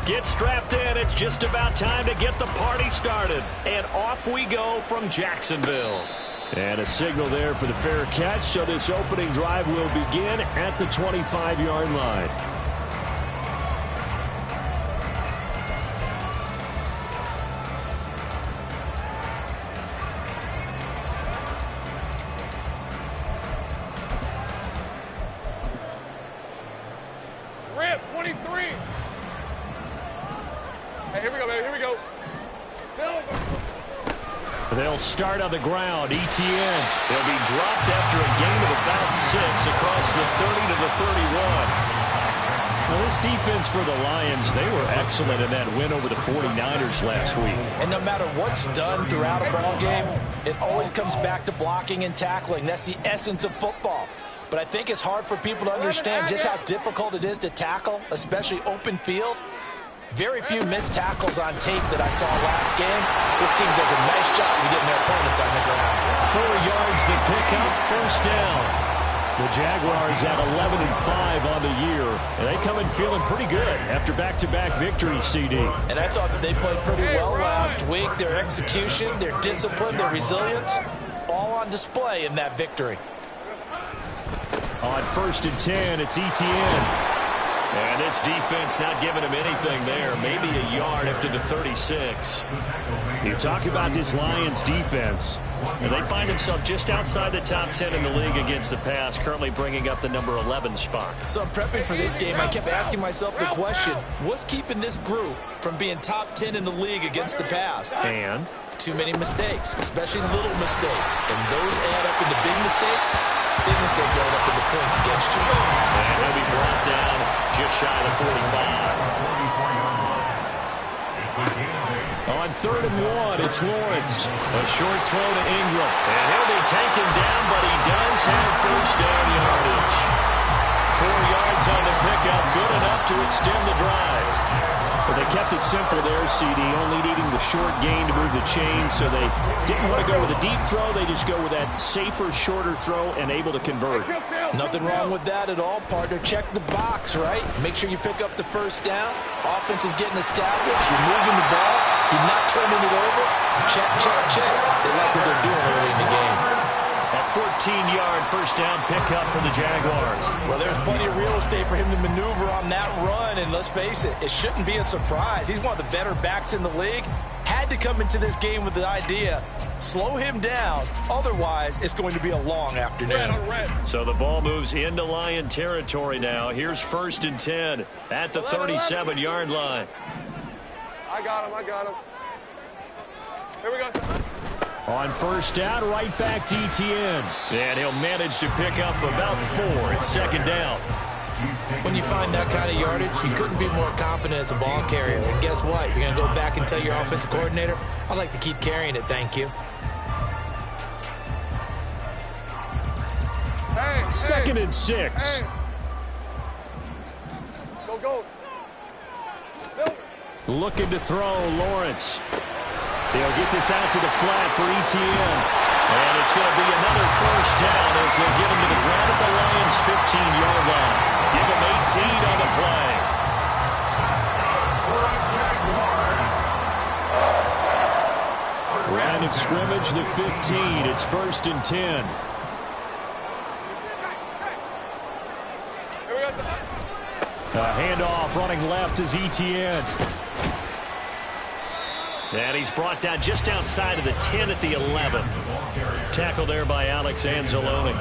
Get strapped in. It's just about time to get the party started. And off we go from Jacksonville. And a signal there for the fair catch, so this opening drive will begin at the 25-yard line. Rip, 23. Hey, here we go, baby. Here we go. Silver. They'll start on the ground. Etienne. They'll be dropped after a gain of about 6 across the 30 to the 31. Well, this defense for the Lions, they were excellent in that win over the 49ers last week. And no matter what's done throughout a ball game, it always comes back to blocking and tackling. That's the essence of football. But I think it's hard for people to understand just how difficult it is to tackle, especially open field. Very few missed tackles on tape that I saw last game. This team does a nice job of getting their opponents on the ground. 4 yards the pickup, first down. The Jaguars at 11-5 on the year. And they come in feeling pretty good after back-to-back victories, CD. And I thought that they played pretty well last week. Their execution, their discipline, their resilience, all on display in that victory. On 1st and 10, it's Etienne. And this defense not giving him anything there. Maybe a yard after the 36. You talk about this Lions defense. And they find themselves just outside the top 10 in the league against the pass, currently bringing up the number 11 spot. So I'm prepping for this game. I kept asking myself the question, what's keeping this group from being top 10 in the league against the pass? And? Too many mistakes, especially little mistakes. And those add up into big mistakes. Big mistakes add up into points against you. And he'll be brought down just shy of the 45. On 3rd and 1, it's Lawrence. A short throw to Ingram. And he'll be taken down, but he does have first down yardage. 4 yards on the pickup, good enough to extend the drive. But they kept it simple there, CD, only needing the short gain to move the chain, so they didn't want to go with a deep throw. They just go with that safer, shorter throw and able to convert. Nothing wrong with that at all, partner. Check the box, right? Make sure you pick up the first down. Offense is getting established. You're moving the ball. You're not turning it over. Check, check, check. They like what they're doing early in the game. A 14-yard first down pickup for the Jaguars. Well, there's plenty of real estate for him to maneuver on that run, and let's face it, it shouldn't be a surprise. He's one of the better backs in the league. Had to come into this game with the idea, slow him down, otherwise it's going to be a long afternoon. So the ball moves into Lion territory now. Here's 1st and 10 at the 37-yard line. I got him. Here we go. On 1st down, right back to Etienne. And he'll manage to pick up about 4 at 2nd down. When you find that kind of yardage, you couldn't be more confident as a ball carrier. And guess what? You're going to go back and tell your offensive coordinator, I'd like to keep carrying it, thank you. Hey, 2nd and 6. Hey. Go. Looking to throw, Lawrence. They'll get this out to the flat for Etienne. And it's going to be another first down as they get him to the ground at the Lions' 15-yard line. Give him 18 on the play. Line of scrimmage, the 15. It's 1st and 10. A handoff running left is Etienne. And he's brought down just outside of the 10 at the 11. Tackle there by Alex Anzalone.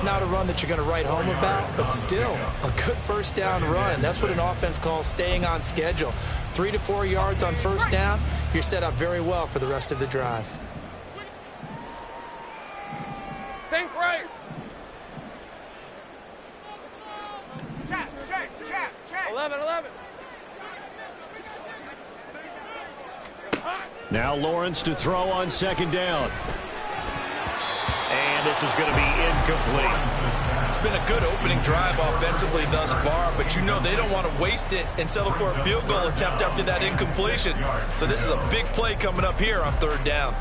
Not a run that you're going to write home about, but still a good first down run. That's what an offense calls staying on schedule. 3 to 4 yards on first down, you're set up very well for the rest of the drive. Sink right. Check. 11. Now Lawrence to throw on 2nd down. And this is going to be incomplete. It's been a good opening drive offensively thus far, but you know they don't want to waste it and settle for a field goal attempt after that incompletion. So this is a big play coming up here on 3rd down.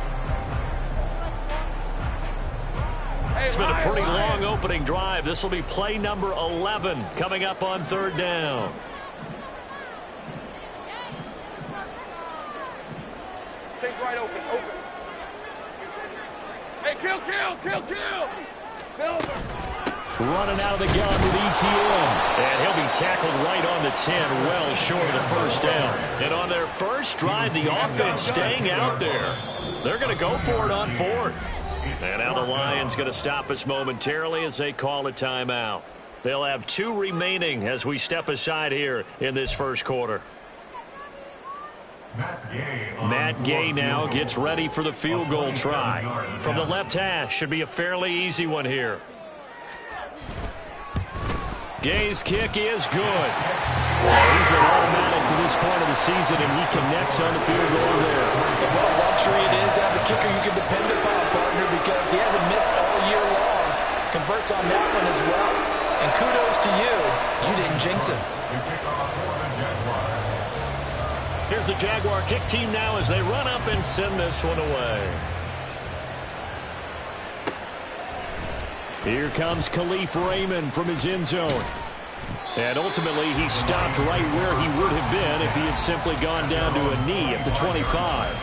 It's been a pretty long opening drive. This will be play number 11 coming up on 3rd down. Sink right open. Hey, kill. Silver. Running out of the gun with ETN. And he'll be tackled right on the 10, well short of the first down. And on their first drive, the offense staying out there. They're going to go for it on fourth. And now the Lions going to stop us momentarily as they call a timeout. They'll have 2 remaining as we step aside here in this first quarter. Matt Gay now gets ready for the field goal try. From the left hash, should be a fairly easy one here. Gay's kick is good. He's been automatic to this point of the season, and he connects on the field goal there. And what a luxury it is to have a kicker you can depend upon, partner, because he hasn't missed all year long. Converts on that one as well. And kudos to you. You didn't jinx him. Here's the Jaguar kick team now as they run up and send this one away. Here comes Khalif Raymond from his end zone. And ultimately, he stopped right where he would have been if he had simply gone down to a knee at the 25.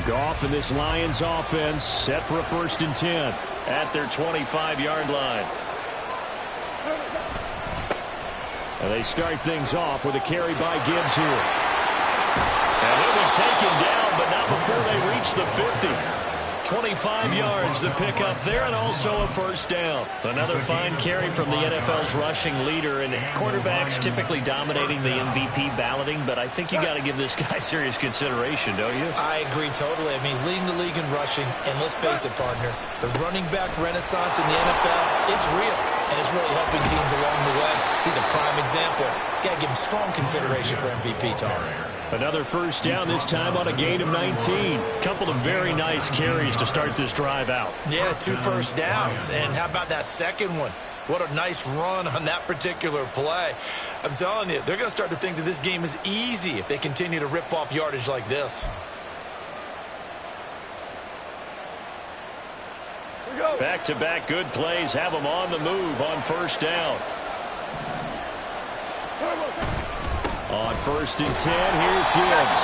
Goff and this Lions offense set for a 1st and 10 at their 25-yard line. And they start things off with a carry by Gibbs here. And he'll be taken down, but not before they reach the 50. 25 yards the pickup there, and also a 1st down. Another fine carry from the NFL's rushing leader, and quarterbacks typically dominating the MVP balloting, but I think you got to give this guy serious consideration, don't you? I agree totally. I mean, he's leading the league in rushing, and let's face it, partner, the running back renaissance in the NFL, it's real, and it's really helping teams along the way. He's a prime example. Got to give him strong consideration for MVP, Tom. Another 1st down, this time on a gain of 19. Couple of very nice carries to start this drive out. Yeah, 2 first downs. And how about that second one? What a nice run on that particular play. I'm telling you, they're going to start to think that this game is easy if they continue to rip off yardage like this. Back-to-back good plays have them on the move on 1st down. On 1st and 10, here's Gibbs.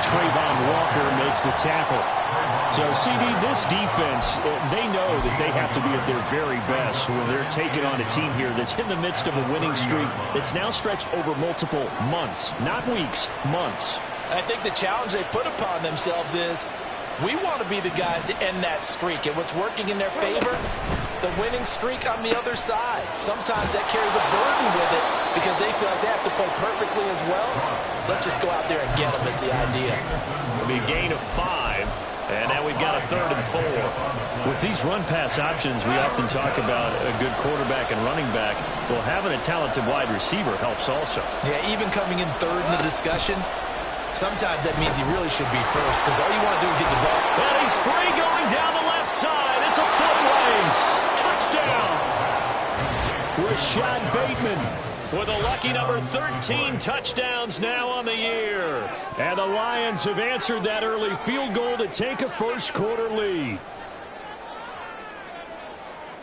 Trayvon Walker makes the tackle. So, CD, this defense, they know that they have to be at their very best when they're taking on a team here that's in the midst of a winning streak that's now stretched over multiple months, not weeks, months. I think the challenge they put upon themselves is we want to be the guys to end that streak. And what's working in their favor? The winning streak on the other side. Sometimes that carries a burden with it because they feel like they have to play perfectly as well. Let's just go out there and get them is the idea. It'll be a gain of 5, and now we've got a 3rd and 4. With these run-pass options, we often talk about a good quarterback and running back. Well, having a talented wide receiver helps also. Yeah, even coming in 3rd in the discussion, sometimes that means he really should be 1st because all you want to do is get the ball. And he's free going down the left side. It's a foot race. Touchdown. Rashad Bateman with a lucky number 13 touchdowns now on the year. And the Lions have answered that early field goal to take a 1st quarter lead.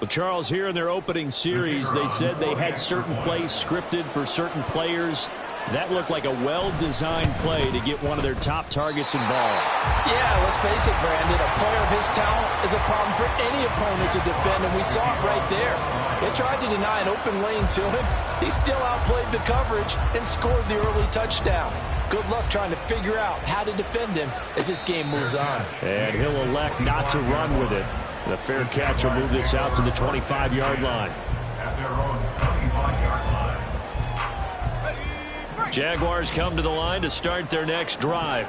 Well, Charles, here in their opening series, they said they had certain plays scripted for certain players. That looked like a well-designed play to get one of their top targets involved. Yeah, let's face it, Brandon. A player of his talent is a problem for any opponent to defend, and we saw it right there. They tried to deny an open lane to him. He still outplayed the coverage and scored the early touchdown. Good luck trying to figure out how to defend him as this game moves on. And he'll elect not to run with it. The fair catch will move this out to the 25-yard line. At their own 25-yard line. Jaguars come to the line to start their next drive.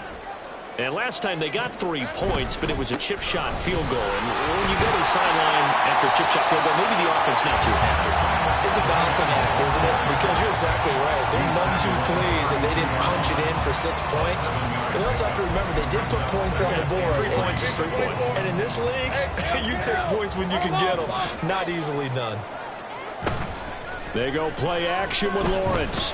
And last time they got 3 points, but it was a chip shot field goal. And when you go to the sideline after a chip shot field goal, maybe the offense not too happy. It's a balancing act, isn't it? Because you're exactly right. They're none too pleased and they didn't punch it in for 6 points. But you also have to remember they did put points on the board. 3 points is 3 points. And in this league, you take points when you can get them. Not easily done. They go play action with Lawrence.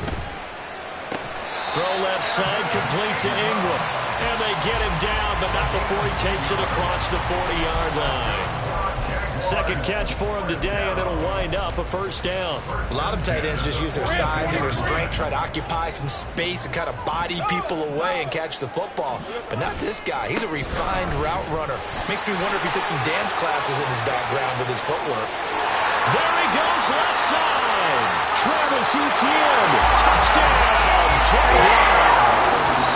Throw left side, complete to Ingram. And they get him down, but not before he takes it across the 40-yard line. Second catch for him today, and it'll wind up a first down. A lot of tight ends just use their size and their strength, try to occupy some space and kind of body people away and catch the football. But not this guy. He's a refined route runner. Makes me wonder if he took some dance classes in his background with his footwork. There he goes, left side. Travis Etienne, touchdown, Jaguars.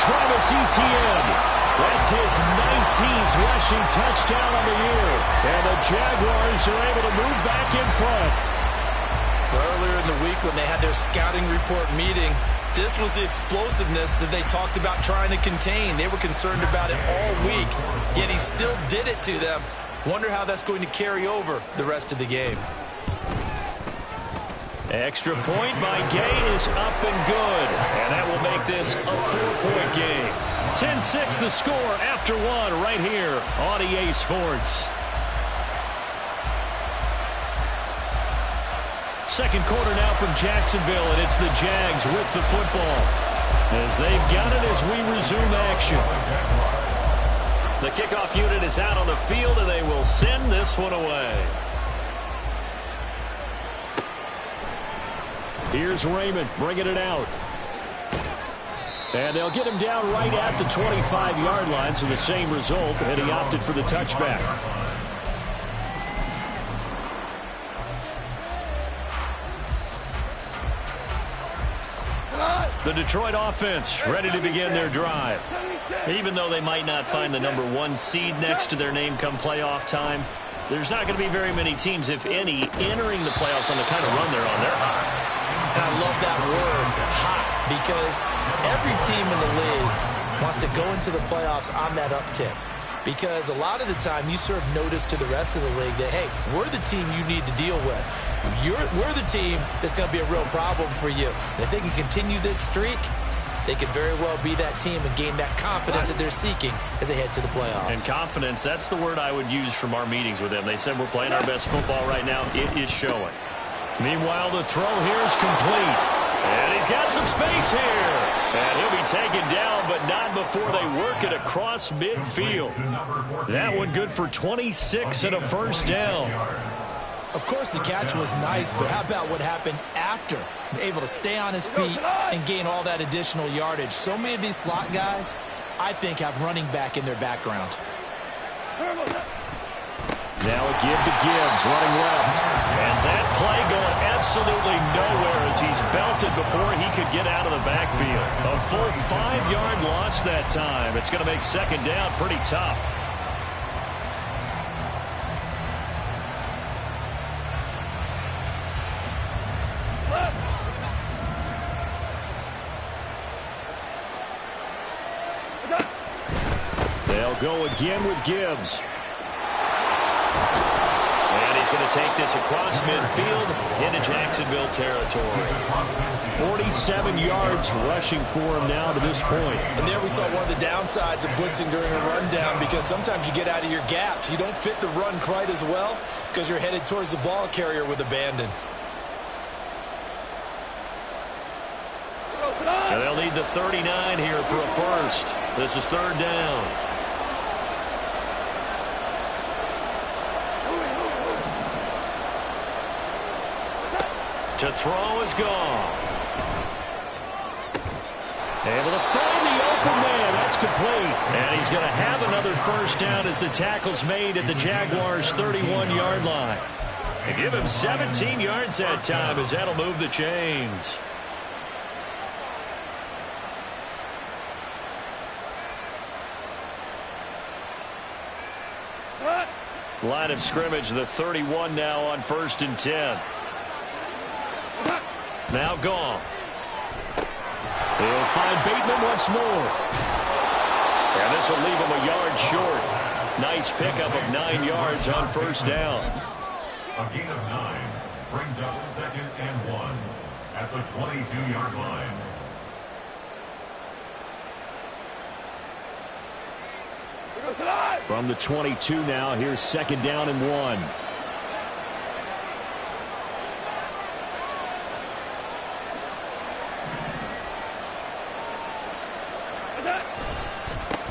Travis Etienne. That's his 19th rushing touchdown on the year. And the Jaguars are able to move back in front. Earlier in the week when they had their scouting report meeting, this was the explosiveness that they talked about trying to contain. They were concerned about it all week, yet he still did it to them. Wonder how that's going to carry over the rest of the game. Extra point by Gay is up and good. And that will make this a 4-point game. 10-6 the score after one right here on EA Sports. Second quarter now from Jacksonville, and it's the Jags with the football. As they've got it as we resume action. The kickoff unit is out on the field, and they will send this one away. Here's Raymond bringing it out. And they'll get him down right at the 25-yard line, so the same result, and he opted for the touchback. The Detroit offense ready to begin their drive. Even though they might not find the number 1 seed next to their name come playoff time, there's not going to be very many teams, if any, entering the playoffs on the kind of run they're on. They're hot. And I love that word, hot, because every team in the league wants to go into the playoffs on that uptick. Because a lot of the time you serve notice to the rest of the league that, hey, we're the team you need to deal with. We're the team that's going to be a real problem for you. And if they can continue this streak, they could very well be that team and gain that confidence that they're seeking as they head to the playoffs. And confidence, that's the word I would use from our meetings with them. They said we're playing our best football right now. It is showing. Meanwhile, the throw here is complete. And he's got some space here. And he'll be taken down, but not before they work it across midfield. That one good for 26 and a first down. Of course, the catch was nice, but how about what happened after? Able to stay on his feet and gain all that additional yardage. So many of these slot guys, I think, have running back in their background. Now a give to Gibbs, running left. And that play going absolutely nowhere as he's belted before he could get out of the backfield. A full 5-yard loss that time. It's going to make second down pretty tough. They'll go again with Gibbs. And he's going to take this across midfield into Jacksonville territory. 47 yards rushing for him now to this point. And there we saw one of the downsides of blitzing during a rundown, because sometimes you get out of your gaps. You don't fit the run quite as well because you're headed towards the ball carrier with abandon. And they'll need the 39 here for a first. This is third down. To throw is Goff. Able to find the open man. That's complete. And he's going to have another first down as the tackle's made at the Jaguars' 31-yard line. And give him 17 yards that time, as that'll move the chains. Line of scrimmage, the 31 now on 1st and 10. Now Goff. He'll find Bateman once more. And this will leave him a yard short. Nice pickup of 9 yards on first down. A gain of 9 brings up 2nd and 1 at the 22-yard line. From the 22 now, here's 2nd down and 1.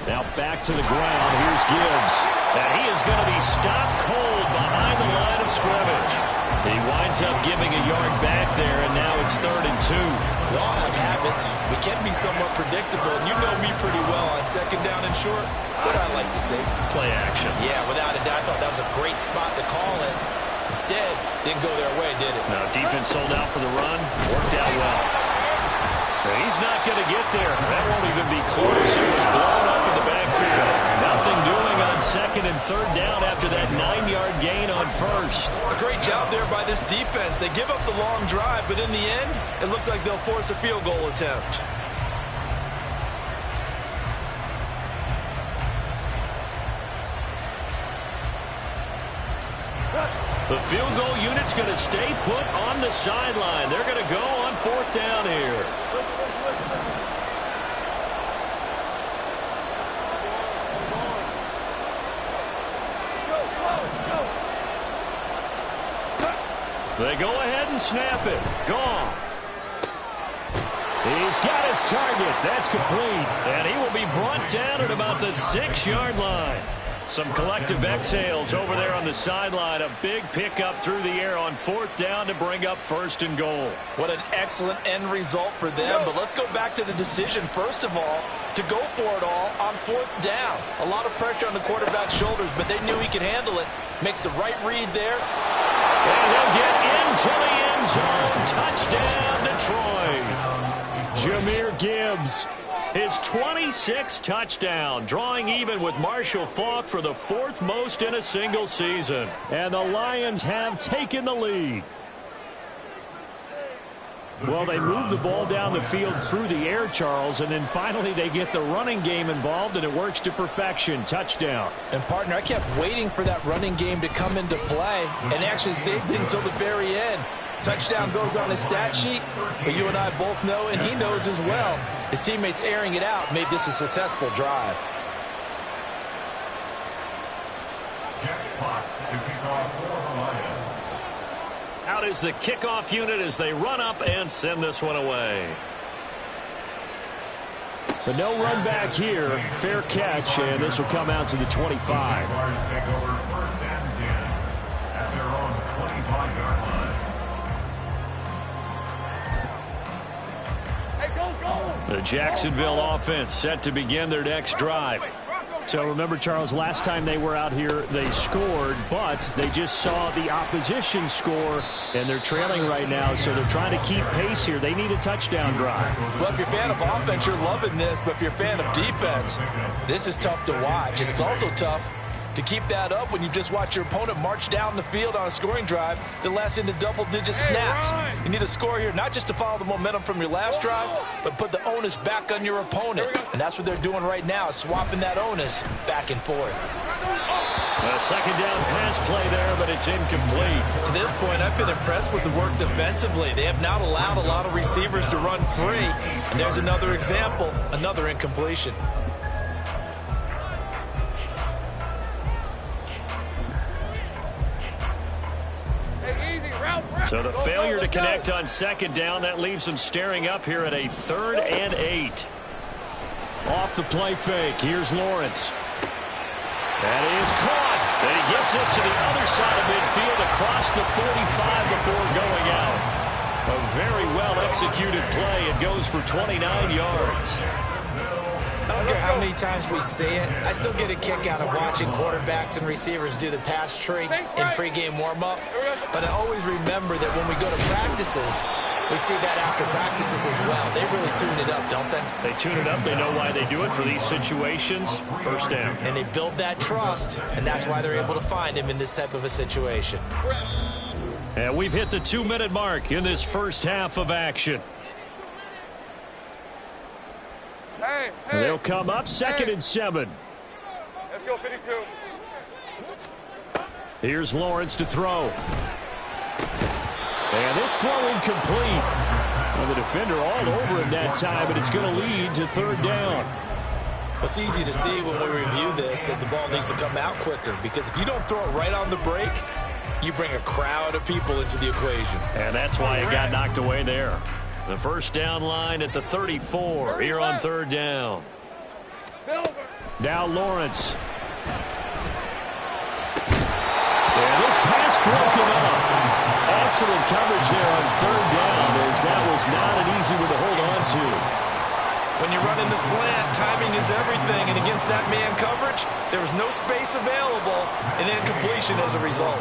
Now back to the ground. Here's Gibbs. And he is going to be stopped cold behind the line of scrimmage. He winds up giving a yard back there, and now it's 3rd and 2. We all have habits. We can be somewhat predictable, and you know me pretty well on 2nd down and short. What I like to say? Play action. Yeah, without a doubt, I thought that was a great spot to call it. Instead, didn't go their way, did it? Now, defense sold out for the run. Worked out well. He's not going to get there. That won't even be close. He was blown up in the backfield. Nothing doing on 2nd and 3rd down after that 9-yard gain on 1st. A great job there by this defense. They give up the long drive, but in the end, it looks like they'll force a field goal attempt. The field goal unit's going to stay put on the sideline. They're going to go on 4th down here. They go ahead and snap it. Gone. He's got his target. That's complete. And he will be brought down at about the 6-yard line. Some collective exhales over there on the sideline. A big pickup through the air on 4th down to bring up 1st and goal. What an excellent end result for them. But let's go back to the decision, first of all, to go for it all on 4th down. A lot of pressure on the quarterback's shoulders, but they knew he could handle it. Makes the right read there. And he'll get into the end zone. Touchdown, Detroit. Jahmyr Gibbs. His 26th touchdown, drawing even with Marshall Faulk for the 4th most in a single season. And the Lions have taken the lead. Well, they move the ball down the field through the air, Charles, and then finally they get the running game involved, and it works to perfection. Touchdown. And, partner, I kept waiting for that running game to come into play and actually saved it until the very end. Touchdown goes on his stat sheet, but you and I both know, and he knows as well, his teammates airing it out made this a successful drive. Out is the kickoff unit as they run up and send this one away. But no run back here. Fair catch, and this will come out to the 25. The Jacksonville offense set to begin their next drive. So remember, Charles, last time they were out here, they scored, but they just saw the opposition score, and they're trailing right now, so they're trying to keep pace here. They need a touchdown drive. Well, if you're a fan of offense, you're loving this, but if you're a fan of defense, this is tough to watch, and it's also tough to keep that up when you just watch your opponent march down the field on a scoring drive that lasts into double-digit snaps. You need a score here, not just to follow the momentum from your last drive, but put the onus back on your opponent. And that's what they're doing right now, swapping that onus back and forth. A 2nd down pass play there, but it's incomplete. To this point, I've been impressed with the work defensively. They have not allowed a lot of receivers to run free. And there's another example, another incompletion. So the failure to connect on 2nd down, that leaves them staring up here at a 3rd and 8. Off the play fake, here's Lawrence. That is caught. And he gets this to the other side of midfield across the 45 before going out. A very well-executed play. It goes for 29 yards. I don't care how many times we say it, I still get a kick out of watching quarterbacks and receivers do the pass trick in pregame warm-up. But I always remember that when we go to practices, we see that after practices as well. They really tune it up, don't they? They tune it up. They know why they do it for these situations. 1st down. And they build that trust, and that's why they're able to find him in this type of a situation. And we've hit the 2-minute mark in this first half of action. Hey. They'll come up 2nd and 7. Let's go, 52. Here's Lawrence to throw. And this throw incomplete. Well, the defender all over him that time, but it's going to lead to 3rd down. It's easy to see when we review this that the ball needs to come out quicker, because if you don't throw it right on the break, you bring a crowd of people into the equation. And that's why it got knocked away there. The 1st down line at the 34 here on 3rd down. Silver. Now Lawrence. excellent coverage there on third down, as that was not an easy one to hold on to. When you run into slant, timing is everything, and against that man coverage, there was no space available, and incompletion as a result.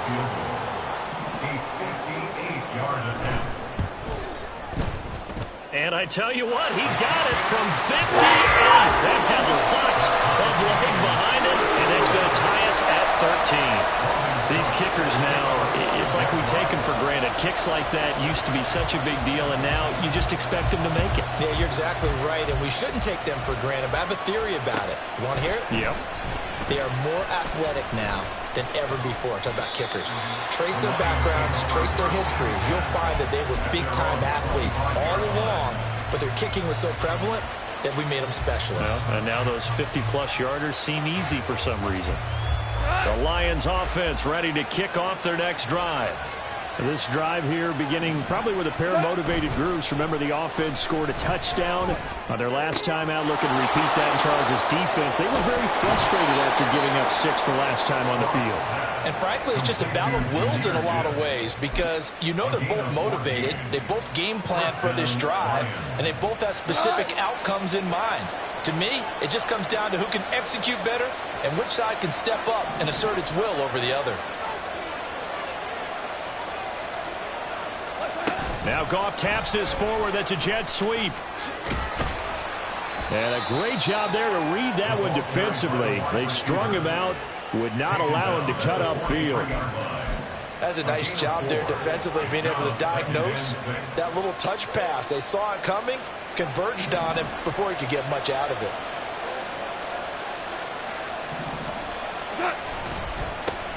And I tell you what, he got it from 58. That had lots of leg behind it, and that's going to tie us at 13. These kickers now, it's like we take them for granted. Kicks like that used to be such a big deal, and now you just expect them to make it. Yeah, you're exactly right, and we shouldn't take them for granted, but I have a theory about it. You want to hear it? Yep. They are more athletic now than ever before. Talk about kickers. Trace their backgrounds, trace their histories. You'll find that they were big-time athletes all along, but their kicking was so prevalent that we made them specialists. Well, and now those 50-plus yarders seem easy for some reason. The Lions offense ready to kick off their next drive. This drive here beginning probably with a pair of motivated groups. Remember, the offense scored a touchdown on their last time out. Looking to repeat that in Charles' defense. They were very frustrated after giving up 6 the last time on the field. And frankly, it's just a battle of wills in a lot of ways, because you know they're both motivated. They both game plan for this drive, and they both have specific outcomes in mind. To me, it just comes down to who can execute better and which side can step up and assert its will over the other. Now Goff taps this forward. That's a jet sweep. And a great job there to read that one defensively. They strung him out, would not allow him to cut upfield. That's a nice job there defensively, being able to diagnose that little touch pass. They saw it coming, converged on him before he could get much out of it.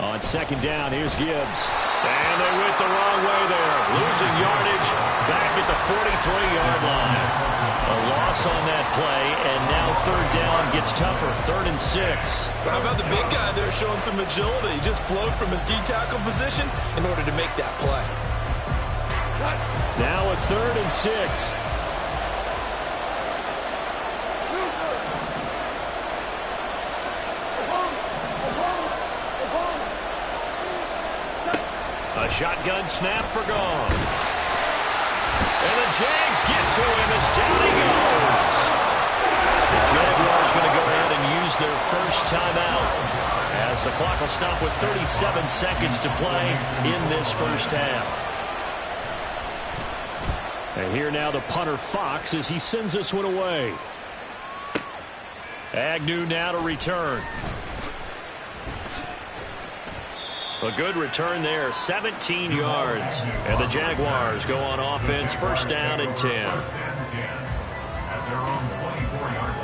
On second down, here's Gibbs. And they went the wrong way there. Losing yardage back at the 43-yard line. A loss on that play, and now third down gets tougher. 3rd and 6. How about the big guy there showing some agility? He just flowed from his D-tackle position in order to make that play. Now a 3rd and 6. A shotgun snap for Gone. And the Jags get to him as down he goes. The Jaguars going to go ahead and use their first timeout, as the clock will stop with 37 seconds to play in this first half. And here now the punter Fox as he sends this one away. Agnew now to return. A good return there, 17 yards. And the Jaguars go on offense, first down and 10. At their own 24-yard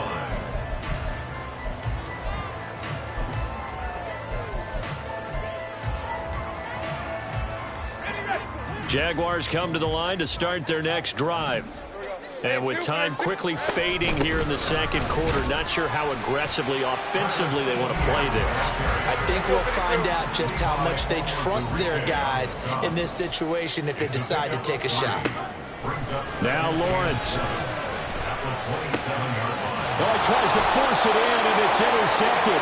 line. Jaguars come to the line to start their next drive. And with time quickly fading here in the second quarter, not sure how aggressively, offensively they want to play this. I think we'll find out just how much they trust their guys in this situation if they decide to take a shot. Now Lawrence. Oh, he tries to force it in, and it's intercepted.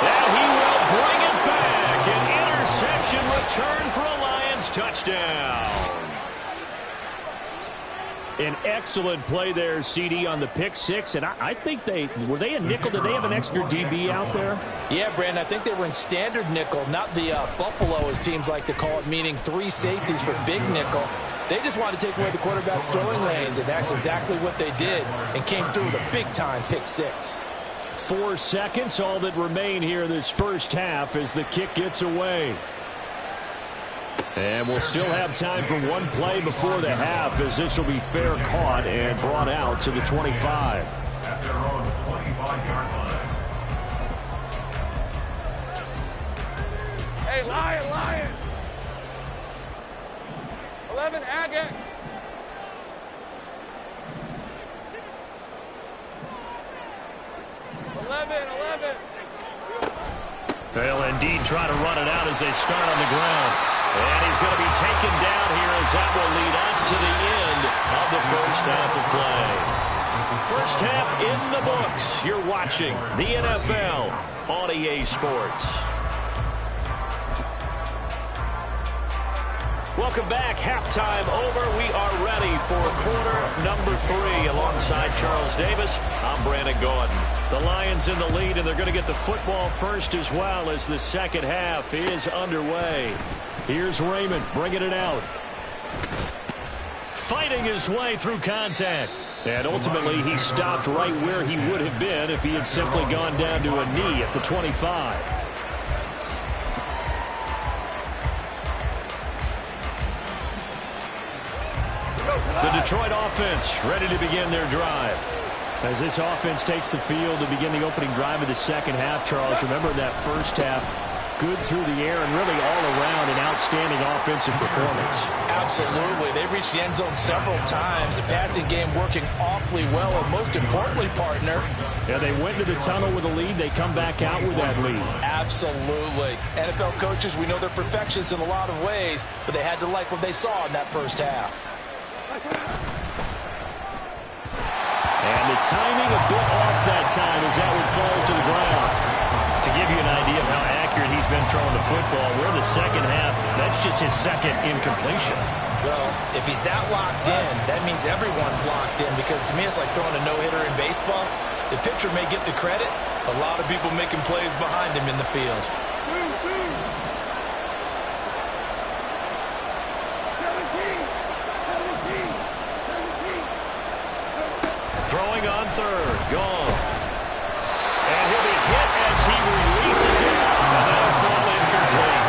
And he will bring it back. An interception return for a Lions touchdown. An excellent play there, CD, on the pick six. And I think were they a nickel? Did they have an extra DB out there? Yeah, Brandon, I think they were in standard nickel, not the Buffalo, as teams like to call it, meaning 3 safeties for big nickel. They just wanted to take away the quarterback's throwing lanes, and that's exactly what they did, and came through with a big-time pick six. 4 seconds, all that remain here this first half as the kick gets away. And we'll still have time for one play before the half, as this will be fair caught and brought out to the 25. At their own 25-yard line. Hey, Lion! 11, Agate. They'll indeed try to run it out as they start on the ground. And he's going to be taken down here, as that will lead us to the end of the first half of play. First half in the books. You're watching the NFL on EA Sports. Welcome back. Halftime over. We are ready for quarter number 3. Alongside Charles Davis, I'm Brandon Gaudin. The Lions in the lead, and they're going to get the football first as well as the second half is underway. Here's Raymond bringing it out. Fighting his way through contact. And ultimately, he stopped right where he would have been if he had simply gone down to a knee at the 25. The Detroit offense ready to begin their drive. As this offense takes the field to begin the opening drive of the second half, Charles, remember that first half, good through the air and really all around an outstanding offensive performance. Absolutely. They reached the end zone several times. The passing game working awfully well, and most importantly, partner. Yeah, they went into the tunnel with a lead. They come back out with that lead. Absolutely. NFL coaches, we know they're perfectionists in a lot of ways, but they had to like what they saw in that first half. And the timing a bit off that time as that one falls to the ground. To give you an idea of how accurate he's been throwing the football, we're in the second half. That's just his second incompletion. Well, if he's that locked in, that means everyone's locked in, because to me it's like throwing a no-hitter in baseball. The pitcher may get the credit. A lot of people making plays behind him in the field. Throwing on third. Gone. And he'll be hit as he releases it. And that'll fall incomplete.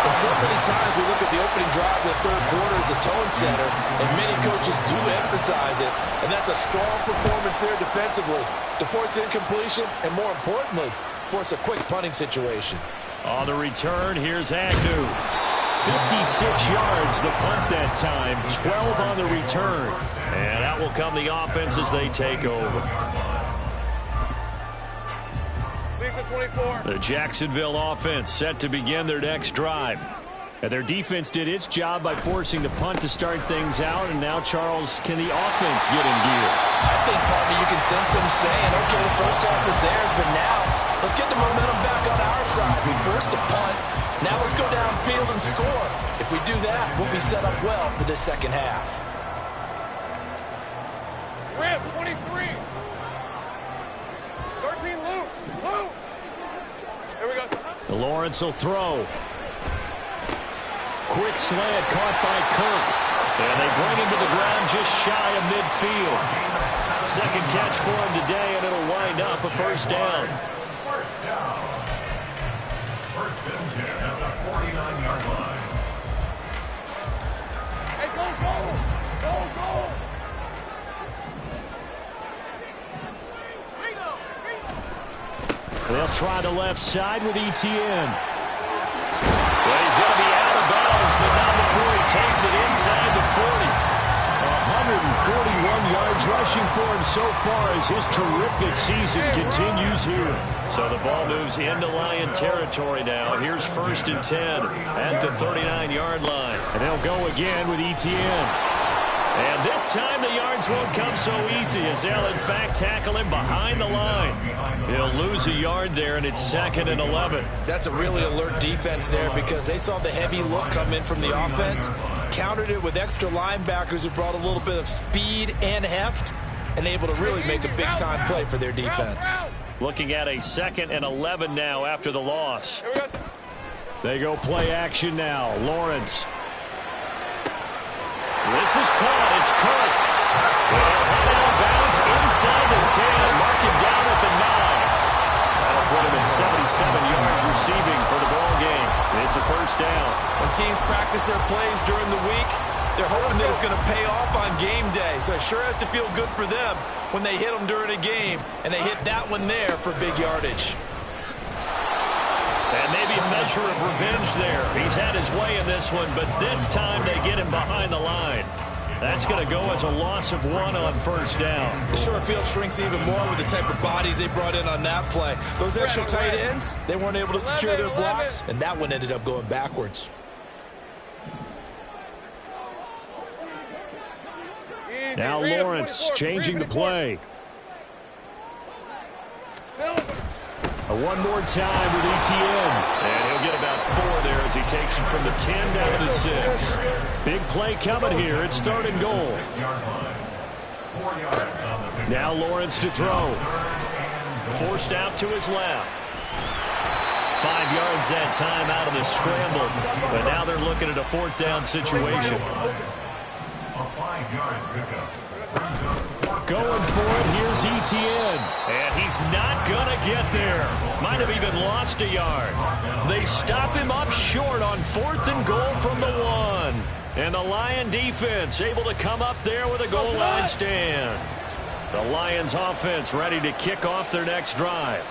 And so many times we look at the opening drive of the third quarter as a tone setter, and many coaches do emphasize it. And that's a strong performance there defensively to force incompletion and, more importantly, force a quick punting situation. On the return, here's Agnew. 56 yards the punt that time, 12 on the return. And out will come the offense as they take over. Lisa 24. The Jacksonville offense set to begin their next drive. And their defense did its job by forcing the punt to start things out. And now, Charles, can the offense get in gear? I think, partner, you can sense them saying, okay, the first half was theirs, but now let's get the momentum back on our side. We forced a punt. Now let's go downfield and score. If we do that, we'll be set up well for this second half. Rip 23. 13 Luke. Luke. Here we go. Lawrence will throw. Quick slant caught by Kirk. And they bring him to the ground just shy of midfield. Second catch for him today, and it'll wind up a first down. First down. First and 10 at the 49-yard line. Hey, go, go. Go, go. They'll try the left side with Etienne. Well, he's going to be out of bounds, but not before he takes it inside the 40. 141 yards rushing for him so far as his terrific season continues here. So the ball moves into Lion territory now. Here's first and 10 at the 39-yard line. And they'll go again with Etienne. And this time the yards won't come so easy as they'll, in fact, tackle him behind the line. He'll lose a yard there, and it's second and 11. That's a really alert defense there because they saw the heavy look come in from the offense, countered it with extra linebackers who brought a little bit of speed and heft, and able to really make a big-time play for their defense. Looking at a second and 11 now after the loss. They go play action now. Lawrence. This is caught. It's Kirk. Well, head out of bounds inside the 10. Mark him down at the 9. That'll put him at 77 yards receiving for the ball game. It's a first down. When teams practice their plays during the week, they're hoping that it's going to pay off on game day. So it sure has to feel good for them when they hit them during a game, and they hit that one there for big yardage. And maybe a measure of revenge there. He's had his way in this one, but this time they get him behind the line. That's going to go as a loss of 1 on first down. The short field shrinks even more with the type of bodies they brought in on that play. Those extra tight ends, they weren't able to secure their blocks, and that one ended up going backwards. Now Lawrence changing the play. One more time with Etienne. And he'll get about 4 there as he takes it from the 10 down to the 6. Big play coming here. It's 3rd and goal. Now Lawrence to throw. Forced out to his left. 5 yards that time out of the scramble. But now they're looking at a 4th down situation. A 5-yard pickup. Going for it, here's Etienne. And he's not going to get there. Might have even lost a yard. They stop him up short on 4th and goal from the 1. And the Lion defense able to come up there with a goal line stand. The Lions offense ready to kick off their next drive.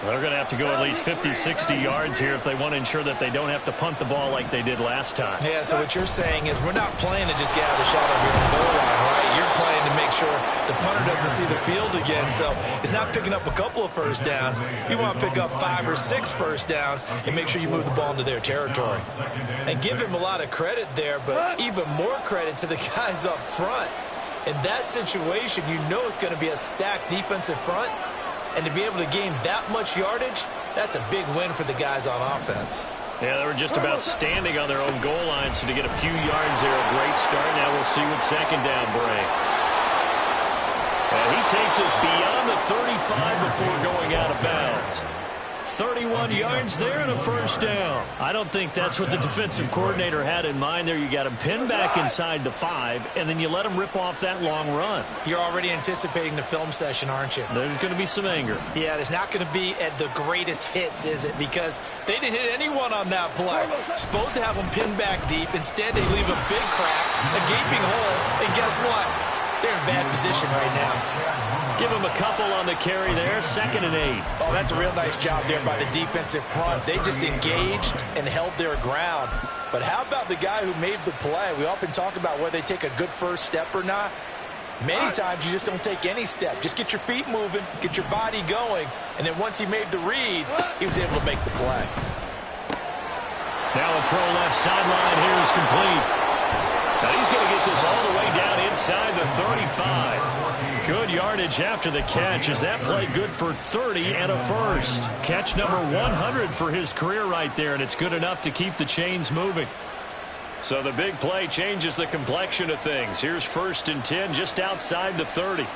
They're going to have to go at least 50, 60 yards here if they want to ensure that they don't have to punt the ball like they did last time. Yeah, so what you're saying is we're not playing to just get out of the shadow here on the goal line, right? You're playing to make sure the punter doesn't see the field again. So it's not picking up a couple of first downs. You want to pick up 5 or 6 first downs and make sure you move the ball into their territory. And give him a lot of credit there, but even more credit to the guys up front. In that situation, you know it's going to be a stacked defensive front. And to be able to gain that much yardage, that's a big win for the guys on offense. Yeah, they were just about standing on their own goal line, so to get a few yards there, a great start. Now we'll see what 2nd down brings. And he takes us beyond the 35 before going out of bounds. 31 yards there and a 1st down. I don't think that's what the defensive coordinator had in mind there. You got him pinned back inside the 5, and then you let him rip off that long run. You're already anticipating the film session, aren't you? There's going to be some anger. Yeah, it's not going to be at the greatest hits, is it? Because they didn't hit anyone on that play. Supposed to have them pinned back deep. Instead, they leave a big crack, a gaping hole, and guess what? They're in bad position right now. Give him a couple on the carry there. 2nd and 8. Oh, that's a real nice job there by the defensive front. They just engaged and held their ground. But how about the guy who made the play? We often talk about whether they take a good first step or not. Many times you just don't take any step. Just get your feet moving, get your body going, and then once he made the read, he was able to make the play. Now a throw left sideline here is complete. Now he's going to get this all the way down inside the 35. Good yardage after the catch. Is that play good for 30 and a 1st? Catch number 100 for his career right there, and it's good enough to keep the chains moving. So the big play changes the complexion of things. Here's 1st and 10 just outside the 30.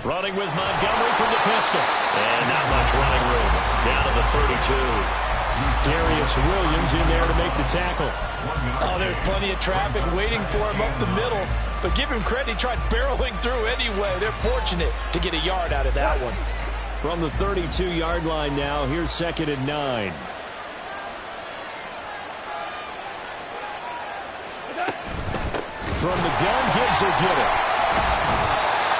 Running with Montgomery from the pistol. And not much running room. Down to the 32. Darius Williams in there to make the tackle. Oh, there's plenty of traffic waiting for him up the middle. But give him credit, he tried barreling through anyway. They're fortunate to get a yard out of that one. From the 32-yard line now, here's 2nd and 9. From the gun, Gibbs will get it.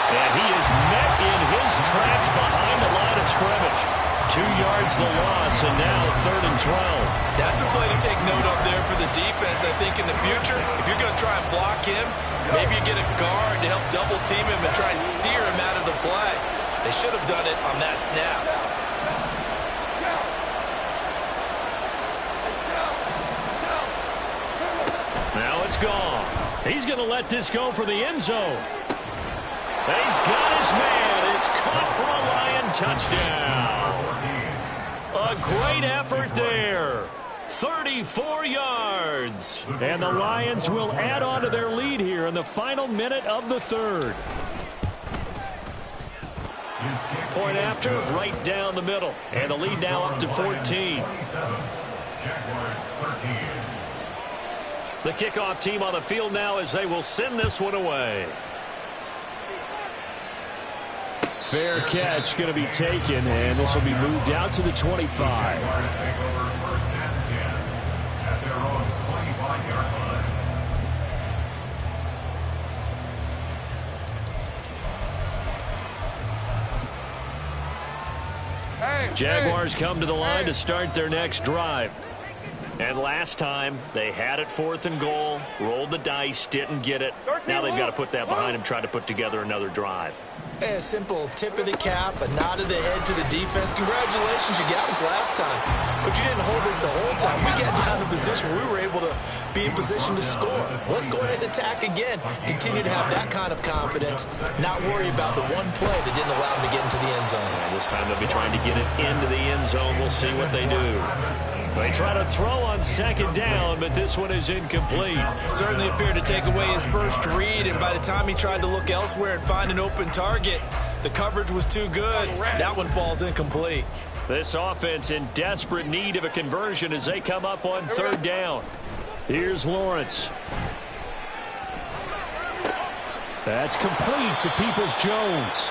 And he is met in his tracks behind the line of scrimmage. 2 yards the loss, and now 3rd and 12. That's a play to take note of there for the defense. I think in the future, if you're going to try and block him, maybe you get a guard to help double team him and try and steer him out of the play. They should have done it on that snap. Now it's gone. He's going to let this go for the end zone. And he's got his man. It's caught for a Lion touchdown. A great effort there. 34 yards. And the Lions will add on to their lead here in the final minute of the 3rd. Point after, right down the middle. And the lead now up to 14. The kickoff team on the field now as they will send this one away. Fair catch going to be taken, and this will be moved out to the 25. Jaguars come to the line to start their next drive. And last time, they had it 4th and goal, rolled the dice, didn't get it. Now they've got to put that behind them, try to put together another drive. A simple tip of the cap, a nod of the head to the defense. Congratulations, you got us last time. But you didn't hold us the whole time. We got down in position. We were able to be in position to score. Let's go ahead and attack again. Continue to have that kind of confidence. Not worry about the one play that didn't allow them to get into the end zone. And this time they'll be trying to get it into the end zone. We'll see what they do. They try to throw on 2nd down, but this one is incomplete. Certainly appeared to take away his first read, and by the time he tried to look elsewhere and find an open target, the coverage was too good. That one falls incomplete. This offense in desperate need of a conversion as they come up on 3rd down. Here's Lawrence. That's complete to Peoples-Jones.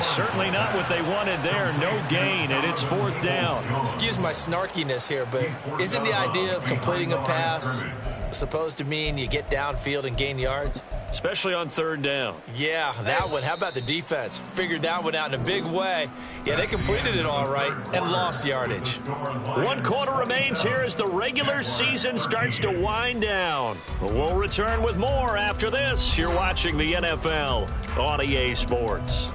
Certainly not what they wanted there. No gain, and it's 4th down. Excuse my snarkiness here, but isn't the idea of completing a pass supposed to mean you get downfield and gain yards? Especially on 3rd down. Yeah, that one. How about the defense? Figured that one out in a big way. Yeah, they completed it all right and lost yardage. 1 quarter remains here as the regular season starts to wind down. We'll return with more after this. You're watching the NFL on EA Sports.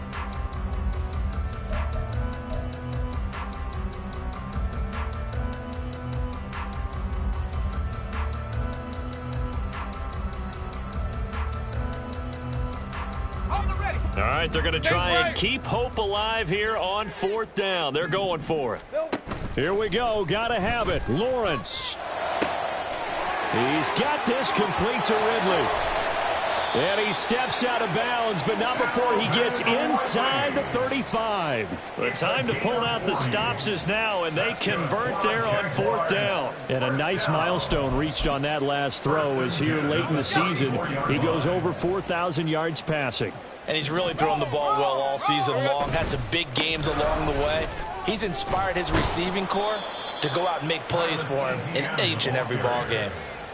All right, they're going to try and keep hope alive here on 4th down. They're going for it. Here we go. Got to have it. Lawrence. He's got this complete to Ridley. And he steps out of bounds, but not before he gets inside the 35. The time to pull out the stops is now, and they convert there on 4th down. And a nice milestone reached on that last throw as here late in the season, he goes over 4,000 yards passing. And he's really thrown the ball well all season long. Had some big games along the way. He's inspired his receiving corps to go out and make plays for him in each and every ball game.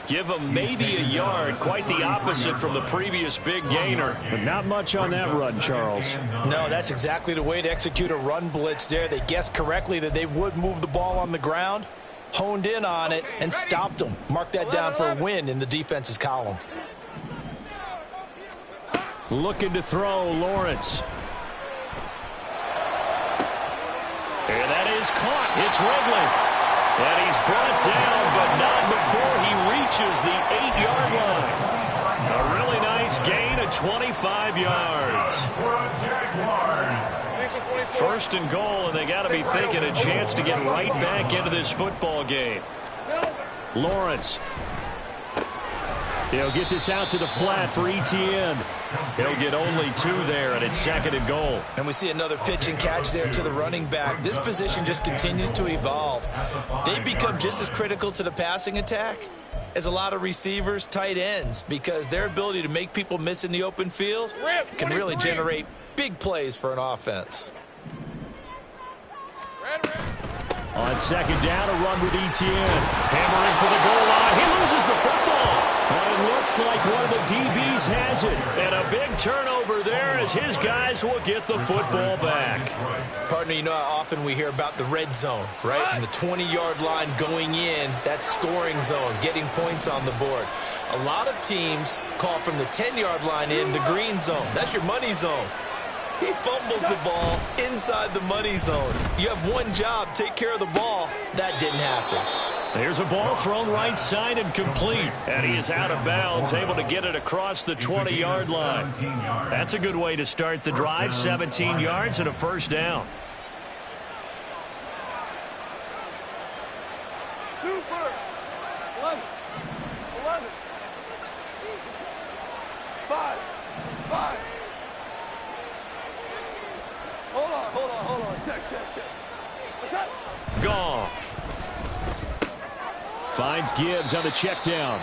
Give him maybe a yard, quite the opposite from the previous big gainer. But not much on that run, Charles. No, that's exactly the way to execute a run blitz there. They guessed correctly that they would move the ball on the ground, honed in on it, and stopped them. Mark that down for a win in the defense's column. Looking to throw, Lawrence. And that is caught. It's Ridley. And he's brought down, but not before he reaches the 8-yard line. A really nice gain of 25 yards. 1st and goal, and they got to be thinking a chance to get right back into this football game. Lawrence. He'll get this out to the flat for Etienne. He'll get only 2 there, and it's 2nd and goal. And we see another pitch and catch there to the running back. This position just continues to evolve. They become just as critical to the passing attack as a lot of receivers, tight ends, because their ability to make people miss in the open field can really generate big plays for an offense. On 2nd down, a run with Etienne. Hammering for the goal line. He loses the football. But it looks like one of the DBs has it. And a big turnover there as his guys will get the football back. Partner, you know how often we hear about the red zone, right? From the 20-yard line going in, that scoring zone, getting points on the board. A lot of teams call from the 10-yard line in the green zone. That's your money zone. He fumbles the ball inside the money zone. You have one job, take care of the ball. That didn't happen. There's a ball thrown right side and complete. And he is out of bounds, able to get it across the 20-yard line. That's a good way to start the drive. 17 yards and a 1st down. Hold on. Check. Goff finds Gibbs on the check down.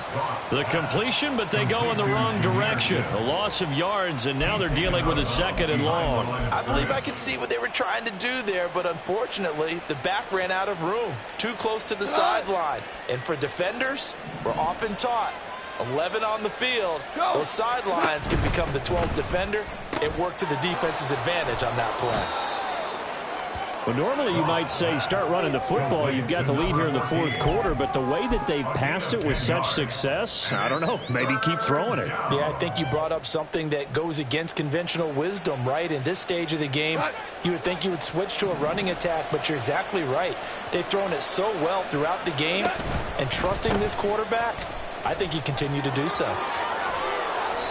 The completion, but they go in the wrong direction. A loss of yards, and now they're dealing with a 2nd and long. I believe I could see what they were trying to do there, but unfortunately, the back ran out of room. Too close to the sideline. And for defenders, we're often taught 11 on the field, those sidelines can become the 12th defender. It worked to the defense's advantage on that play. Well, normally you might say start running the football. You've got the lead here in the fourth quarter, but the way that they've passed it with such success, I don't know, maybe keep throwing it. Yeah, I think you brought up something that goes against conventional wisdom, right? In this stage of the game, you would think you would switch to a running attack, but you're exactly right. They've thrown it so well throughout the game, and trusting this quarterback, I think you continue to do so.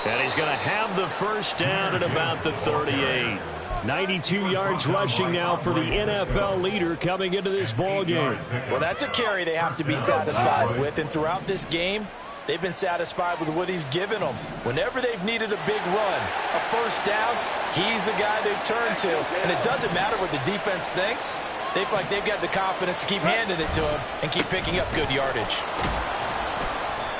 And he's going to have the first down at about the 38. 92 yards rushing now for the NFL leader coming into this ball game. Well, that's a carry they have to be satisfied with, and throughout this game, they've been satisfied with what he's given them. Whenever they've needed a big run, a first down, he's the guy they've turned to, and it doesn't matter what the defense thinks. They feel like they've got the confidence to keep handing it to him and keep picking up good yardage.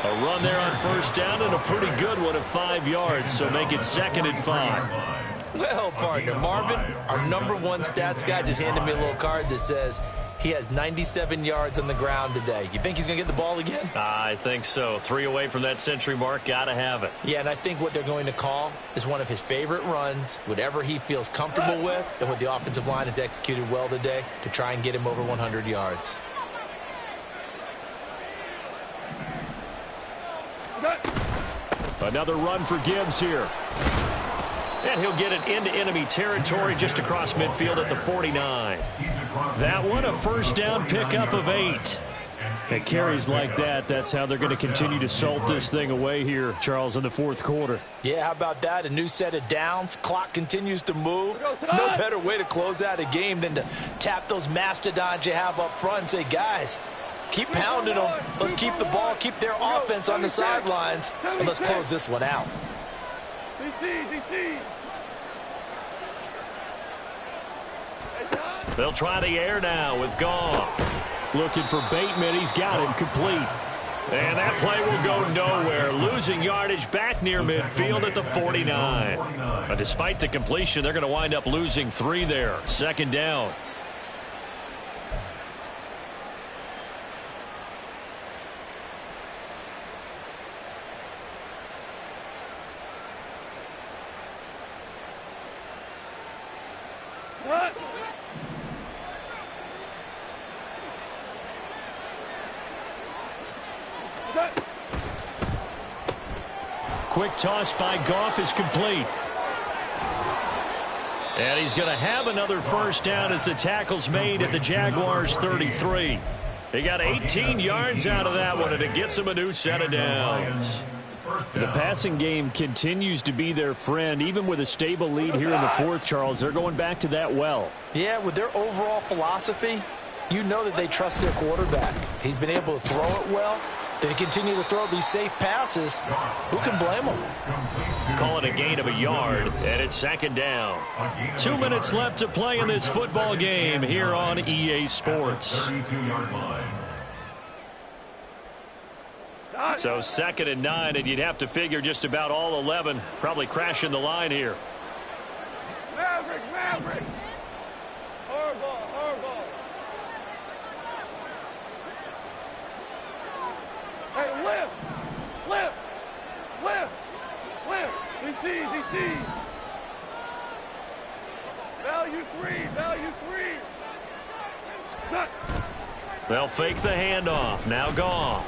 A run there on first down and a pretty good one of 5 yards, so make it 2nd and 5. Well, partner, Marvin, our #1 stats guy just handed me a little card that says he has 97 yards on the ground today. You think he's going to get the ball again? I think so. 3 away from that century mark. Got to have it. Yeah, and I think what they're going to call is one of his favorite runs, whatever he feels comfortable with, and what the offensive line has executed well today to try and get him over 100 yards. Another run for Gibbs here. And he'll get it into enemy territory just across midfield at the 49. That one, a first down pickup of 8. And carries like that, that's how they're going to continue to salt this thing away here, Charles, in the fourth quarter. Yeah, how about that? A new set of downs. Clock continues to move. No better way to close out a game than to tap those mastodons you have up front and say, guys, keep pounding them. Let's keep the ball, keep their offense on the sidelines, and let's close this one out. They'll try the air now with Goff. Looking for Bateman. He's got him complete. And that play will go nowhere. Losing yardage back near midfield at the 49. But despite the completion, they're going to wind up losing 3 there. 2nd down. Quick toss by Goff is complete. And he's going to have another first down as the tackle's made at the Jaguars' 33. They got 18 yards out of that one, and it gets them a new set of downs. The passing game continues to be their friend. Even with a stable lead here in the fourth, Charles, they're going back to that well. Yeah, with their overall philosophy, you know that they trust their quarterback. He's been able to throw it well. They continue to throw these safe passes. Who can blame them? Call it a gain of a yard, and it's 2nd down. 2 minutes left to play in this football game here on EA Sports. So 2nd and 9, and you'd have to figure just about all 11 probably crashing the line here. Maverick! Harbaugh! Hey, lift! DC! Value three! Shut! They'll fake the handoff. Now Goff.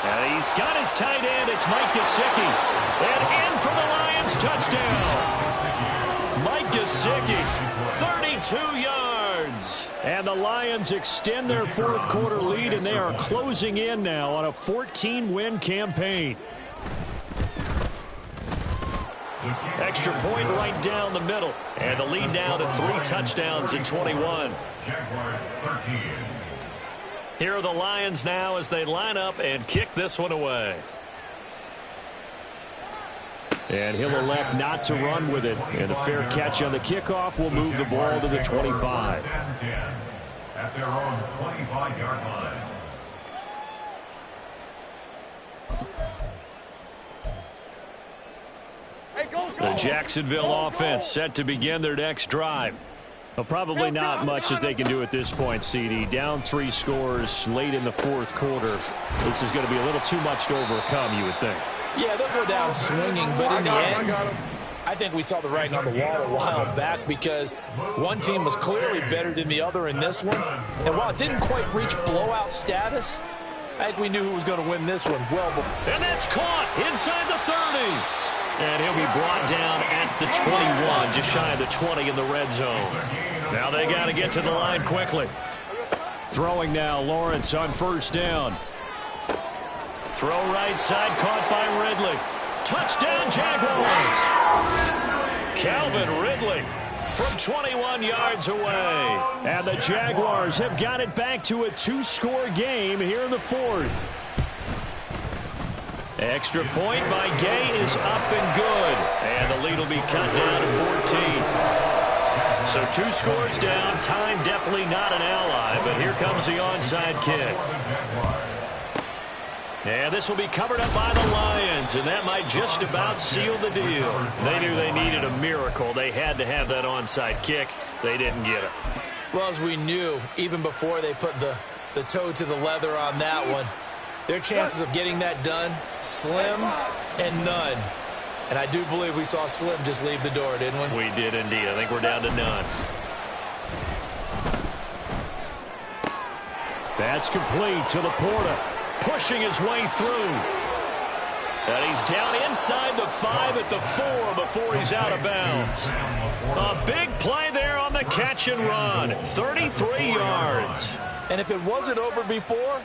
And he's got his tight end. It's Mike Gesicki. And in for the Lions. Touchdown. Mike Gesicki, 32 yards. And the Lions extend their fourth quarter lead, and they are closing in now on a 14-win campaign. Extra point right down the middle. And the lead now to 3 touchdowns in 21. Jaguars 13. Here are the Lions now as they line up and kick this one away. And he'll elect not to run with it. And a fair catch on the kickoff will move the ball to the 25. At their own 25-yard line. The Jacksonville offense set to begin their next drive. Well, probably not much that they can do at this point, CD. Down 3 scores late in the fourth quarter. This is going to be a little too much to overcome, you would think. Yeah, they'll go down swinging, but in the end, I think we saw the writing on the wall a while back because one team was clearly better than the other in this one. And while it didn't quite reach blowout status, I think we knew who was going to win this one well before. And that's caught inside the 30. And he'll be brought down at the 21, just shy of the 20 in the red zone. Now they got to get to the line quickly. Throwing now, Lawrence on first down. Throw right side, caught by Ridley. Touchdown, Jaguars. Calvin Ridley from 21 yards away. And the Jaguars have got it back to a 2-score game here in the fourth. Extra point by Gay is up and good. And the lead will be cut down to 14. So 2 scores down. Time definitely not an ally, but here comes the onside kick. And this will be covered up by the Lions, and that might just about seal the deal. They knew they needed a miracle. They had to have that onside kick. They didn't get it. Well, as we knew, even before they put the toe to the leather on that one, their chances of getting that done, slim and none. And I do believe we saw Slim just leave the door, didn't we? We did indeed. I think we're down to none. That's complete to Laporta, pushing his way through. And he's down inside the 5 at the 4 before he's out of bounds. A big play there on the catch and run. 33 yards. And if it wasn't over before,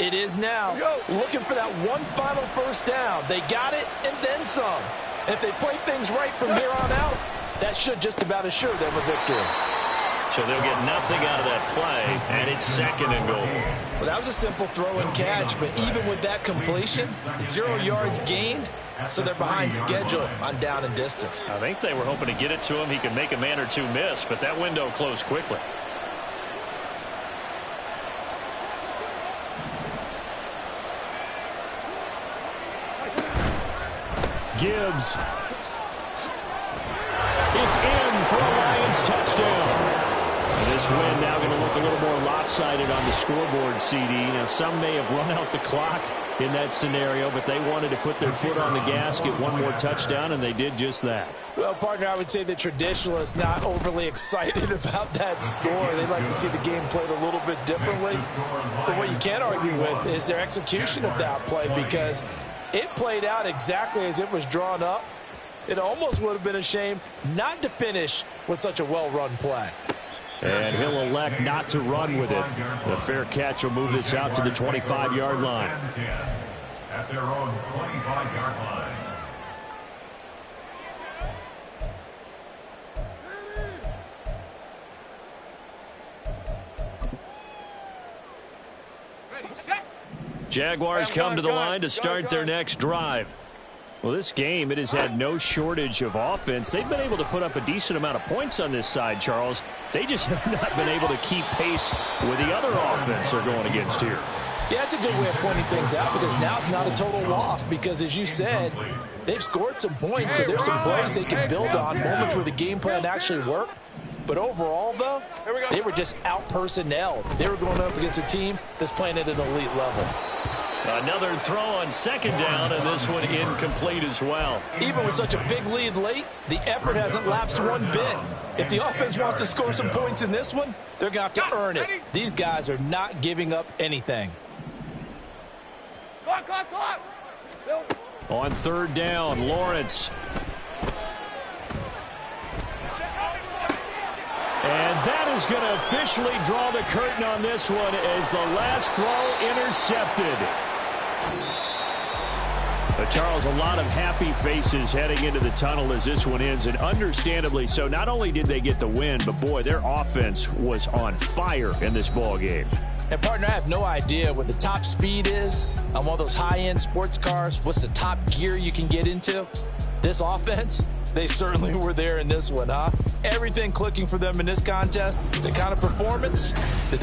it is now. Looking for that one final first down. They got it and then some. And if they play things right from here on out, that should just about assure them a victory. So they'll get nothing out of that play, and it's 2nd and goal. Well, that was a simple throw and catch, but even with that completion, 0 yards gained, so they're behind schedule on down and distance. I think they were hoping to get it to him. He could make a man or two miss, but that window closed quickly. Gibbs is in for a Lions touchdown. This win now going to look a little more lopsided on the scoreboard, CD. Now, some may have run out the clock in that scenario, but they wanted to put their foot on the gas, get one more touchdown, and they did just that. Well, partner, I would say the traditionalists not overly excited about that score. They'd like to see the game played a little bit differently. But what you can't argue with is their execution of that play, because it played out exactly as it was drawn up. It almost would have been a shame not to finish with such a well-run play. And he'll elect not to run with it. The fair catch will move this out to the 25-yard line. At their own 25-yard line. Jaguars come to the line to start their next drive. Well, this game, it has had no shortage of offense. They've been able to put up a decent amount of points on this side, Charles. They just have not been able to keep pace with the other offense they're going against here. Yeah, that's a good way of pointing things out, because now it's not a total loss, because as you said, they've scored some points, so there's some plays they can build on, moments where the game plan actually worked. But overall, though, they were just out-personnel. They were going up against a team that's playing at an elite level. Another throw on 2nd down, and this one incomplete as well. Even with such a big lead late, the effort hasn't lapsed one bit. If the offense wants to score some points in this one, they're going to have to earn it. These guys are not giving up anything. On 3rd down, Lawrence. And that is going to officially draw the curtain on this one as the last throw intercepted. But Charles, a lot of happy faces heading into the tunnel as this one ends, and understandably so. Not only did they get the win, but boy, their offense was on fire in this ball game. And partner, I have no idea what the top speed is on one of those high-end sports cars. What's the top gear you can get into? This offense, they certainly were there in this one, huh? Everything clicking for them in this contest, the kind of performance that they're